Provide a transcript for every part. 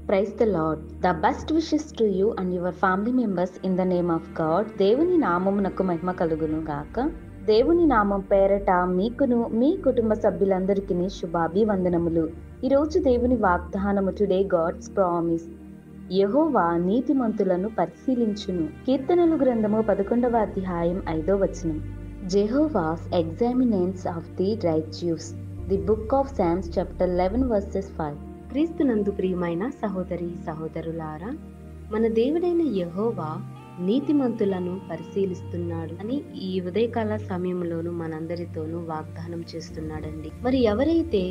Praise the Lord. The best wishes to you and your family members in the name of God. దేవుని నామమునకు మహిమ కలుగును గాక. దేవుని నామం పేరట మీకును మీ కుటుంబ సభ్యులందరికీ శుభాభివందనములు. ఈరోజు దేవుని వాగ్దానము, టుడే గాడ్స్ ప్రామిస్. యెహోవా నీతిమంతులను పరిశీలించును. కీర్తనలు గ్రంథము 11వ అధ్యాయం 5వ వచనం. Jehovah's examines of the righteous. The book of Psalms chapter 11 verses 5. క్రీస్తునందు ప్రియమైన సహోదరి సహోదరులారా, మన దేవుడైన యెహోవా నీతిమంతులను పరిశీలిస్తున్నాడు అని ఈ ఉదయకాల సమయంలోనూ మనందరితోనూ వాగ్దానం చేస్తున్నాడండి. మరి ఎవరైతే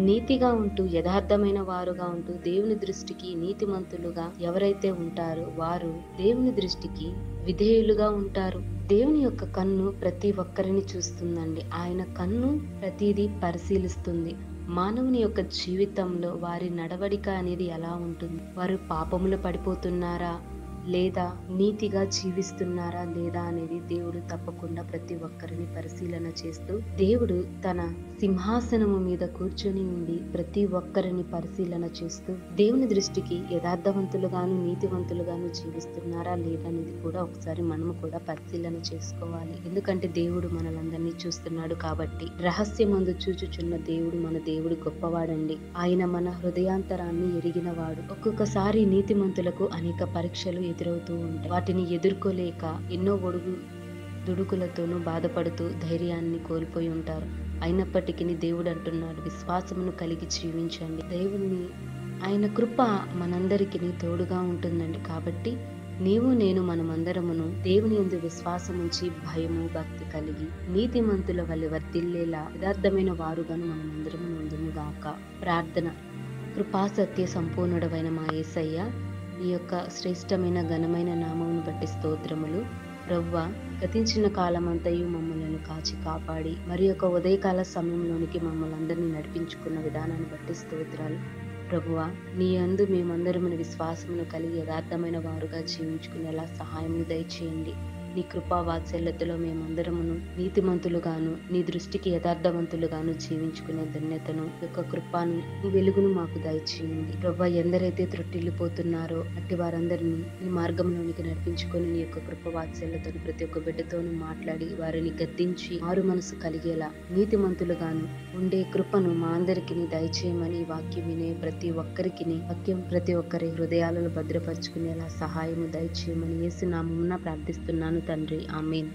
నీతిగా ఉంటూ యథార్థమైన వారుగా ఉంటూ దేవుని దృష్టికి నీతిమంతులుగా ఎవరైతే ఉంటారో వారు దేవుని దృష్టికి విధేయులుగా ఉంటారు. దేవుని యొక్క కన్ను ప్రతి ఒక్కరిని చూస్తుందండి. ఆయన కన్ను ప్రతిదీ పరిశీలిస్తుంది. మానవుని యొక్క జీవితంలో వారి నడవడిక అనేది ఎలా ఉంటుంది, వారు పాపములు పడిపోతున్నారా లేదా నీతిగా జీవిస్తున్నారా లేదా అనేది దేవుడు తప్పకుండా ప్రతి ఒక్కరిని పరిశీలన చేస్తూ, దేవుడు తన సింహాసనము మీద కూర్చొని ఉండి ప్రతి ఒక్కరిని పరిశీలన చేస్తూ దేవుని దృష్టికి యథార్థవంతులుగాను నీతివంతులుగాను జీవిస్తున్నారా లేదా అనేది కూడా ఒకసారి మనము కూడా పరిశీలన చేసుకోవాలి. ఎందుకంటే దేవుడు మనలందరినీ చూస్తున్నాడు కాబట్టి. రహస్యమందు చూచుచున్న దేవుడు మన దేవుడు గొప్పవాడండి. ఆయన మన హృదయాంతరాన్ని ఎరిగినవాడు. ఒక్కొక్కసారి నీతిమంతులకు అనేక పరీక్షలు ఎదురవుతూ ఉంటాయి. వాటిని ఎదుర్కోలేక ఎన్నో దుడుకులతోనూ బాధపడుతూ ధైర్యాన్ని కోల్పోయి ఉంటారు. అయినప్పటికీ దేవుడు అంటున్నాడు, విశ్వాసమును కలిగి జీవించండి. దేవుని ఆయన కృప మనందరికీ తోడుగా ఉంటుందండి. కాబట్టి నీవు నేను మనమందరమును దేవుని యందు విశ్వాసం ఉంచి భయము భక్తి కలిగి నీతిమంతుల వలె వర్ధిల్లేలా యథార్థమైన వారుగాను మనమందరము ఉందుము గాక. ప్రార్థన. కృపా సత్య సంపూర్ణుడవైన మా యేసయ్య, నీ యొక్క శ్రేష్టమైన ఘనమైన నామమును బట్టి స్తోత్రములు. ప్రభువా, గతించిన కాలమంతయు మమ్మల్ని కాచి కాపాడి మరి యొక్క ఉదయకాల సమయంలోనికి మమ్మల్ని అందరినీ నడిపించుకున్న విధానాన్ని బట్టి స్తోత్రాలు. ప్రభువా, నీ యందు మేమందరమును విశ్వాసమును కలిగి యథార్థమైన వారుగా జీవించుకునేలా సహాయమును దయచేయండి. నీ కృపా వాత్సల్యతలో మేమందరమును నీతిమంతులుగాను నీ దృష్టికి యథార్థవంతులుగాను జీవించుకునే ధన్యతను యొక్క కృపాను నీ వెలుగును మాకు దయచేయండి. ప్రభువా, ఎందరైతే త్రొట్టిల్లిపోతున్నారో అట్టి వారందరినీ నీ మార్గంలోనికి నడిపించుకొని నీ యొక్క కృప వాత్సల్యతను ప్రతి ఒక్క బిడ్డతోనూ మాట్లాడి వారిని గద్దించి మారు మనసు కలిగేలా నీతిమంతులుగాను ఉండే కృపను మా అందరికి దయచేయమని వాక్యం వినే ప్రతి ఒక్కరికి వాక్యం ప్రతి ఒక్కరి హృదయాలలో భద్రపరుచుకునేలా సహాయము దయచేయమని యేసు నామమున ప్రార్థిస్తున్నాను తండ్రి. ఆమేన్.